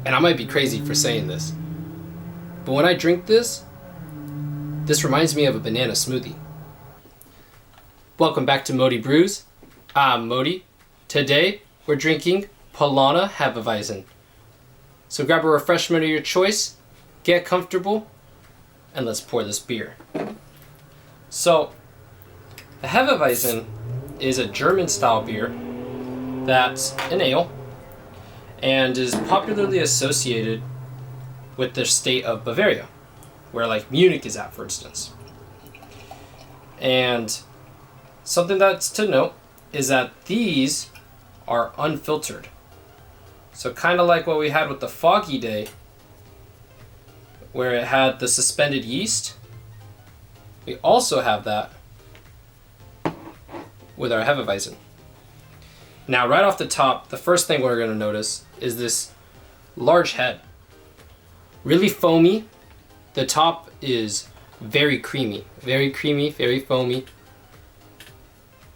And I might be crazy for saying this, but when I drink this, this reminds me of a banana smoothie. Welcome back to Modi Brews. I'm Modi. Today, we're drinking Paulaner and Hefe-Weizen. So grab a refreshment of your choice, get comfortable, and let's pour this beer. So, the Hefe-Weizen is a German-style beer that's an ale and is popularly associated with the state of Bavaria, where like Munich is at, for instance. And something that's to note is that these are unfiltered. So kind of like what we had with the Foggy Day, where it had the suspended yeast, we also have that with our Hefe-Weizen. Now, right off the top, the first thing we're going to notice is this large head. Really foamy. The top is very creamy, very foamy.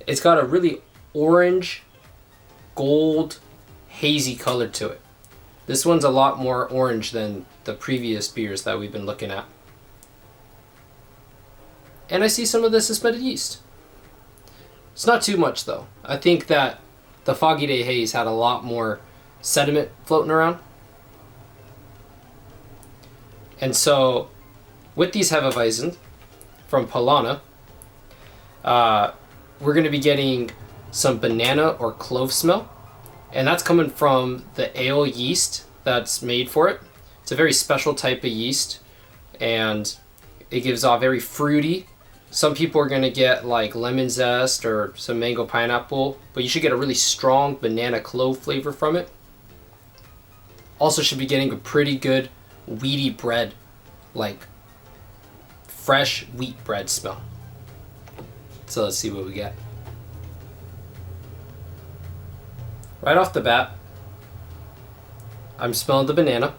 It's got a really orange, gold, hazy color to it. This one's a lot more orange than the previous beers that we've been looking at. And I see some of the suspended yeast. It's not too much though. I think that the Foggy Day Haze had a lot more sediment floating around. And so, with these Hefe-Weizen from Paulaner, we're going to be getting some banana or clove smell. And that's coming from the ale yeast that's made for it. It's a very special type of yeast, and it gives off very fruity. Some people are going to get like lemon zest or some mango pineapple, but you should get a really strong banana clove flavor from it. Also should be getting a pretty good wheaty bread, like fresh wheat bread smell. So let's see what we get. Right off the bat, I'm smelling the banana.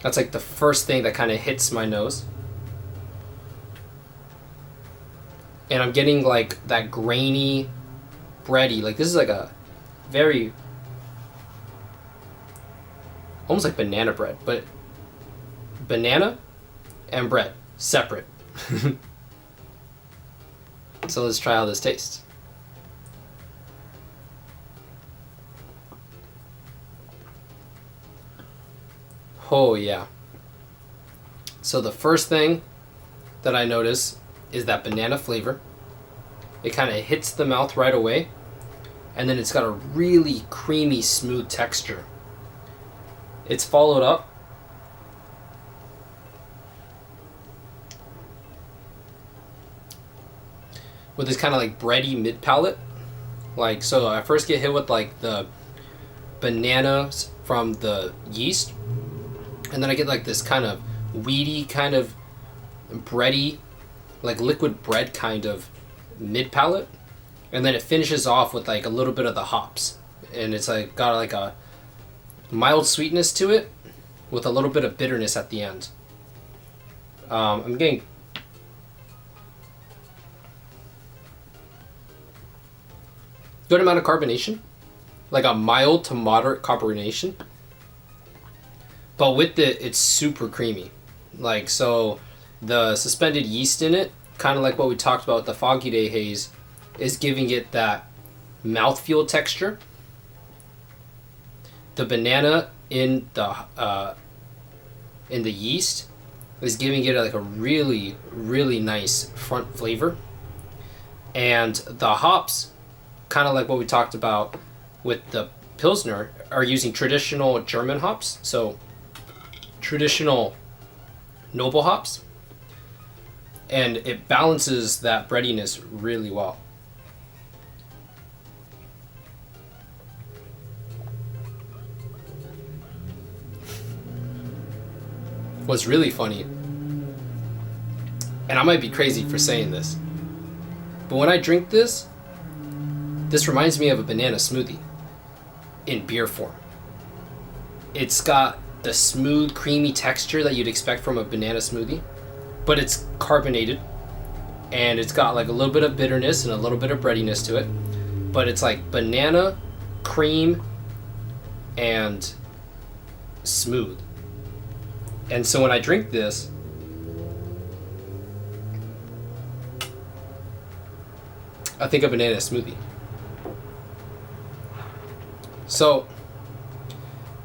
That's like the first thing that kind of hits my nose. And I'm getting like that grainy, bready, like this is like a very, almost like banana bread, but banana and bread, separate. So let's try how this tastes. Oh yeah. So the first thing that I notice is that banana flavor. It kind of hits the mouth right away, and then it's got a really creamy, smooth texture. It's followed up with this kind of like bready mid palate. Like, so I first get hit with like the bananas from the yeast, and then I get like this kind of weedy, kind of bready, like liquid bread kind of mid palate, and then it finishes off with like a little bit of the hops, and it's like got like a mild sweetness to it with a little bit of bitterness at the end. I'm getting good amount of carbonation, like a mild to moderate carbonation, but with it's super creamy. Like, so the suspended yeast in it, kind of like what we talked about with the Foggy Day Haze, is giving it that mouthfeel texture. The banana in the yeast is giving it like a really nice front flavor, and the hops, kind of like what we talked about with the Pilsner, are using traditional German hops, so traditional noble hops, and it balances that breadiness really well. What's really funny, and I might be crazy for saying this, but when I drink this, this reminds me of a banana smoothie in beer form. It's got the smooth, creamy texture that you'd expect from a banana smoothie, but it's carbonated, and it's got like a little bit of bitterness and a little bit of breadiness to it, but it's like banana, cream, and smooth. And so when I drink this, I think a banana smoothie. So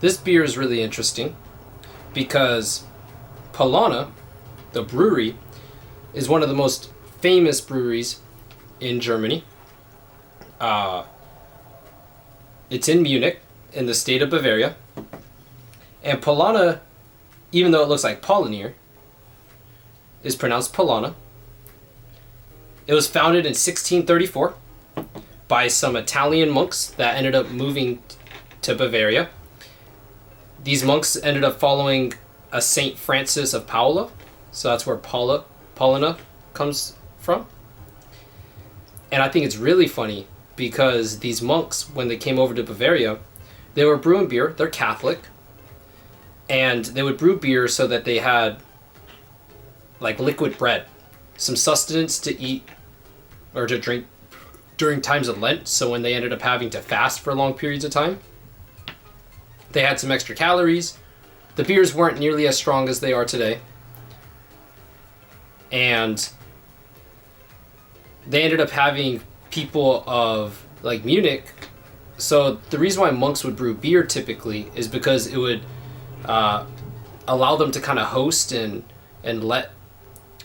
this beer is really interesting because Paulaner, the brewery, is one of the most famous breweries in Germany. It's in Munich, in the state of Bavaria. And Paulaner, even though it looks like Paulaner, is pronounced Paulaner. It was founded in 1634 by some Italian monks that ended up moving to Bavaria. These monks ended up following a Saint Francis of Paula, so that's where Paulaner comes from. And I think it's really funny because these monks, when they came over to Bavaria, they were brewing beer. They're Catholic, and they would brew beer so that they had like liquid bread, some sustenance to eat or to drink during times of Lent. So when they ended up having to fast for long periods of time, they had some extra calories. The beers weren't nearly as strong as they are today. And they ended up having people of like Munich. So the reason why monks would brew beer typically is because it would allow them to kind of host and let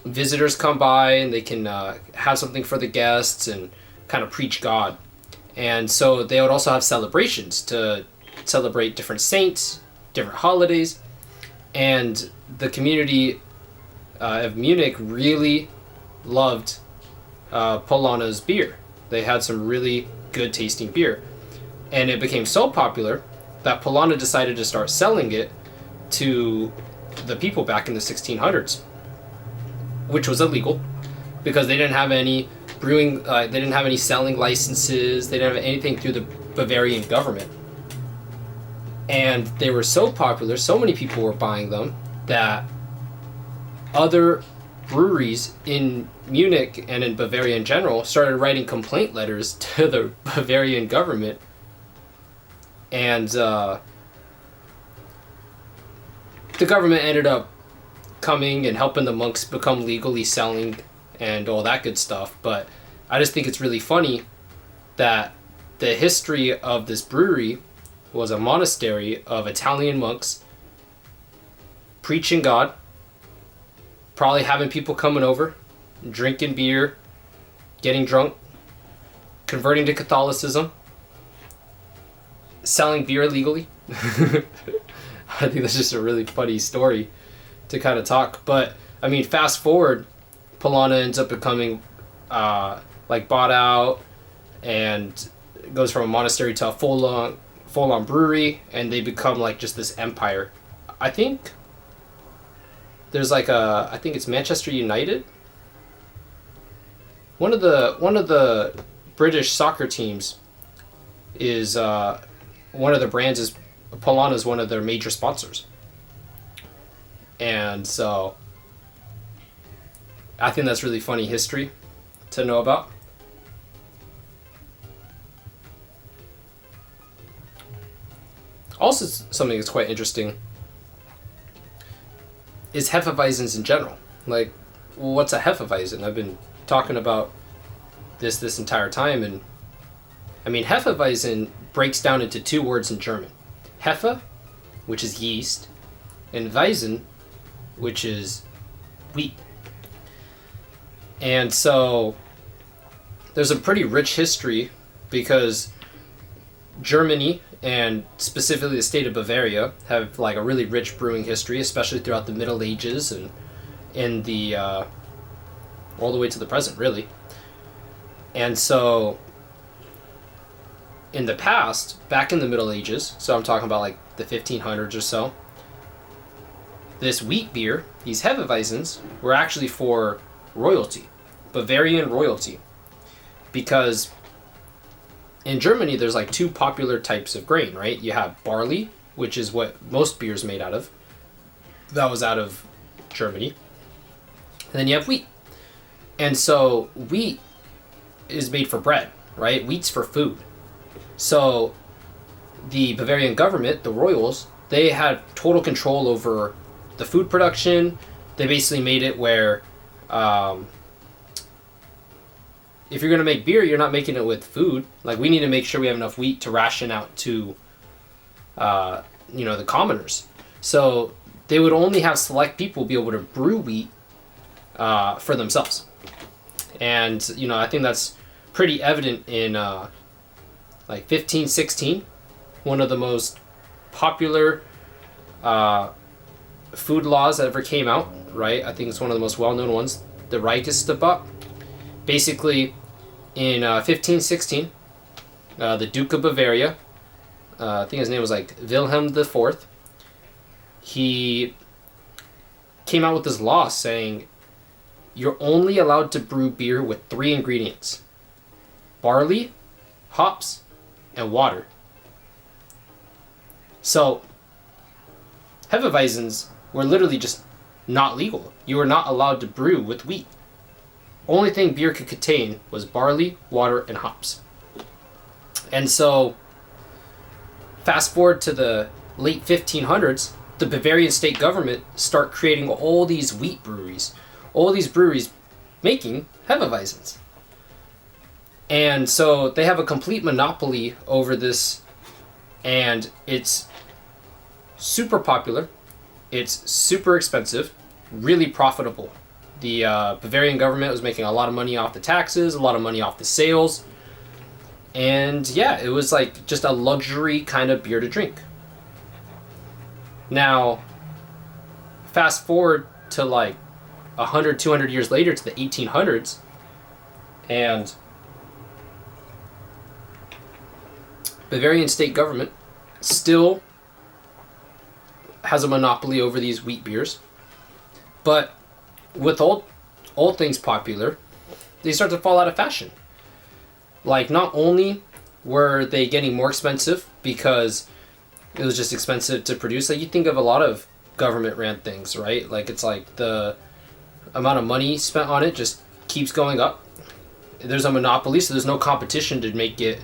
visitors come by, and they can have something for the guests and kind of preach God. And so they would also have celebrations to celebrate different saints, different holidays. And the community of Munich really loved Paulaner's beer. They had some really good tasting beer. And it became so popular that Paulaner decided to start selling it to the people back in the 1600s, which was illegal because they didn't have any brewing, they didn't have any selling licenses, they didn't have anything through the Bavarian government. And they were so popular, so many people were buying them, that other breweries in Munich and in Bavaria in general started writing complaint letters to the Bavarian government. And the government ended up coming and helping the monks become legally selling and all that good stuff. But I just think it's really funny that the history of this brewery was a monastery of Italian monks preaching God, probably having people coming over, drinking beer, getting drunk, converting to Catholicism, selling beer legally. I think that's just a really funny story to kind of talk. But I mean, fast forward, Paulaner ends up becoming like bought out and goes from a monastery to a full-on brewery, and they become like just this empire. I think there's like I think it's Manchester United. One of the British soccer teams is one of the brands is Paulaner is one of their major sponsors. And so I think that's really funny history to know about. Also, something that's quite interesting is Hefe-Weizens in general. Like, what's a Hefe-Weizen? I've been talking about this entire time, and I mean, Hefe-Weizen breaks down into two words in German. Hefe, which is yeast, and Weizen, which is wheat. And so there's a pretty rich history because Germany, and specifically the state of Bavaria, have like a really rich brewing history, especially throughout the Middle Ages and in the all the way to the present, really. And so in the past, back in the Middle Ages, so I'm talking about like the 1500s or so, this wheat beer, these Hefe-Weizens, were actually for royalty, Bavarian royalty, because in Germany, there's like two popular types of grain, right? You have barley, which is what most beer is made out of. That was out of Germany. And then you have wheat. And so wheat is made for bread, right? Wheat's for food. So the Bavarian government, the royals, they had total control over the food production. They basically made it where if you're going to make beer, you're not making it with food. Like, we need to make sure we have enough wheat to ration out to the commoners. So they would only have select people be able to brew wheat for themselves. And I think that's pretty evident in 1516, one of the most popular food laws that ever came out, right? I think it's one of the most well-known ones, the Reichsgebot. Basically, in 1516, the Duke of Bavaria, I think his name was like Wilhelm IV, he came out with this law saying you're only allowed to brew beer with 3 ingredients: barley, hops, and water. So Hefe-Weizens were literally just not legal. You were not allowed to brew with wheat. Only thing beer could contain was barley, water, and hops. And so fast forward to the late 1500s, the Bavarian state government start creating all these wheat breweries. All these breweries making Hefe-Weizens. And so they have a complete monopoly over this, and it's super popular. It's super expensive, really profitable. The Bavarian government was making a lot of money off the taxes, a lot of money off the sales. And yeah, it was like just a luxury kind of beer to drink. Now, fast forward to like 100, 200 years later to the 1800s, and Bavarian state government still has a monopoly over these wheat beers. But with all things popular, they start to fall out of fashion. Like, not only were they getting more expensive because it was just expensive to produce. Like, you think of a lot of government-ran things, right? Like, it's like the amount of money spent on it just keeps going up. There's a monopoly, so there's no competition to make it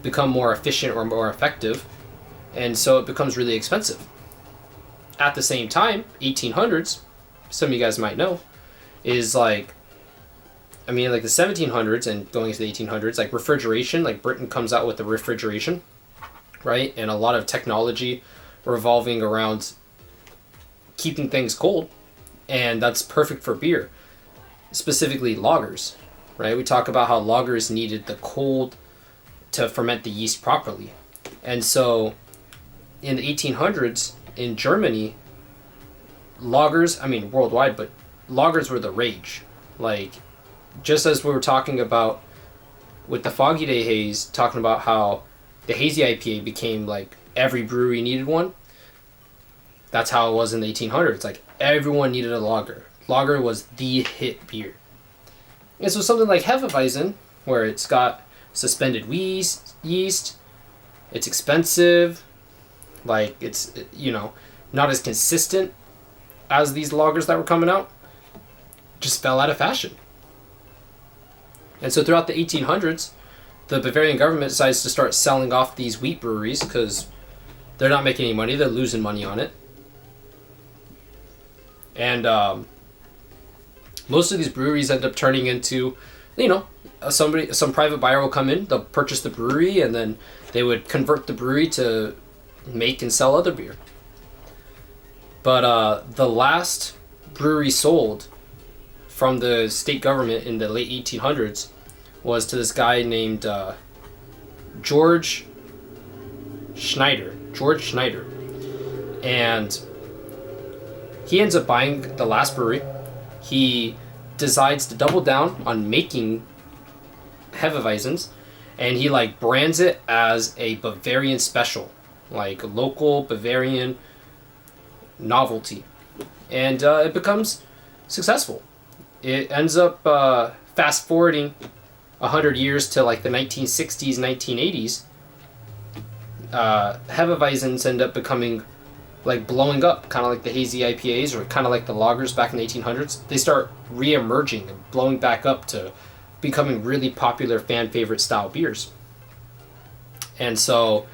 become more efficient or more effective. And so it becomes really expensive. At the same time, 1800s, some of you guys might know, is like, I mean, like the 1700s and going into the 1800s, like refrigeration, like Britain comes out with the refrigeration, right? And a lot of technology revolving around keeping things cold. And that's perfect for beer, specifically lagers, right? We talk about how lagers needed the cold to ferment the yeast properly. And so in the 1800s in Germany, lagers, I mean worldwide, but lagers were the rage. Like, just as we were talking about with the Foggy Day Haze, talking about how the hazy IPA became like every brewery needed one, that's how it was in the 1800s. Like, everyone needed a lager. Lager was the hit beer. And so something like Hefe-Weizen, where it's got suspended yeast, it's expensive, like it's, not as consistent as these lagers that were coming out, just fell out of fashion. And so throughout the 1800s, the Bavarian government decides to start selling off these wheat breweries because they're not making any money, they're losing money on it. And most of these breweries end up turning into, some private buyer will come in, they'll purchase the brewery, and then they would convert the brewery to make and sell other beer. But the last brewery sold from the state government in the late 1800s was to this guy named George Schneider. And he ends up buying the last brewery. He decides to double down on making Hefe-Weizens, and he brands it as a Bavarian special, like local Bavarian novelty, and it becomes successful. It ends up fast forwarding 100 years to the 1960s, 1980s. Hefe-Weizens end up becoming blowing up, kind of like the hazy IPAs, or kind of like the lagers back in the 1800s. They start re-emerging and blowing back up to becoming really popular fan favorite style beers. And so,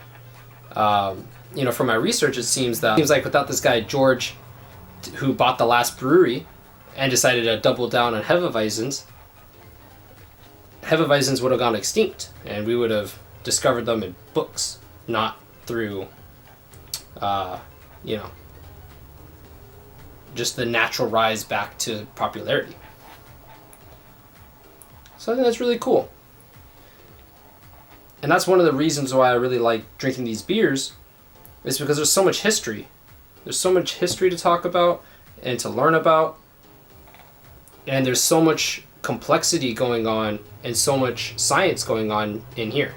from my research, it seems like without this guy George who bought the last brewery and decided to double down on Hefe-Weizens, Hefe-Weizens would have gone extinct, and we would have discovered them in books, not through, you know, just the natural rise back to popularity. So I think that's really cool. And that's one of the reasons why I really like drinking these beers, is because there's so much history. There's so much history to talk about and to learn about. And there's so much complexity going on and so much science going on in here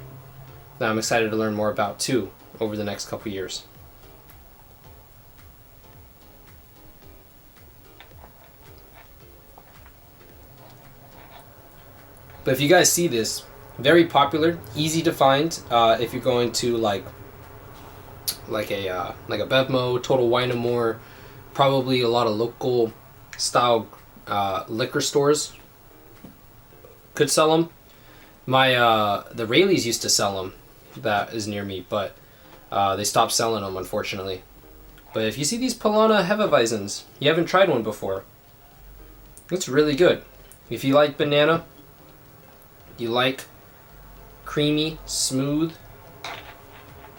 that I'm excited to learn more about too over the next couple years. But if you guys see this, very popular, easy to find if you're going to like a Bevmo, Total Wine and More, probably a lot of local style liquor stores could sell them. The Rayleighs used to sell them, that is near me, but they stopped selling them, unfortunately. But if you see these Paulaner Hefe-Weizens, you haven't tried one before, it's really good. If you like banana, you like creamy, smooth,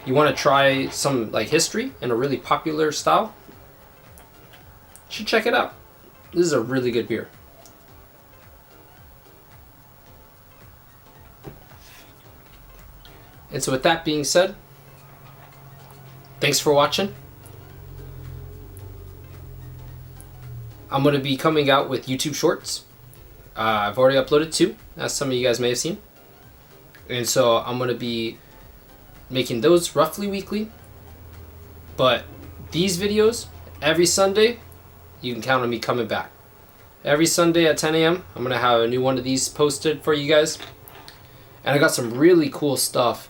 you want to try some like history in a really popular style, you should check it out. This is a really good beer. And so with that being said, thanks for watching. I'm going to be coming out with YouTube Shorts. I've already uploaded 2, as some of you guys may have seen. And so I'm going to be making those roughly weekly. But these videos, every Sunday, you can count on me coming back. Every Sunday at 10 a.m., I'm going to have a new one of these posted for you guys. And I got some really cool stuff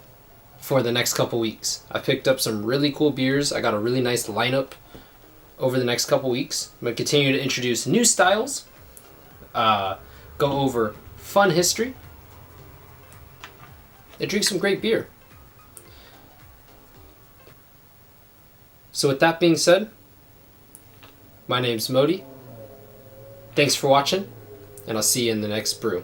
for the next couple weeks. I picked up some really cool beers. I got a really nice lineup over the next couple weeks. I'm going to continue to introduce new styles, go over fun history, and drink some great beer. So with that being said, my name's Modi. Thanks for watching, and I'll see you in the next brew.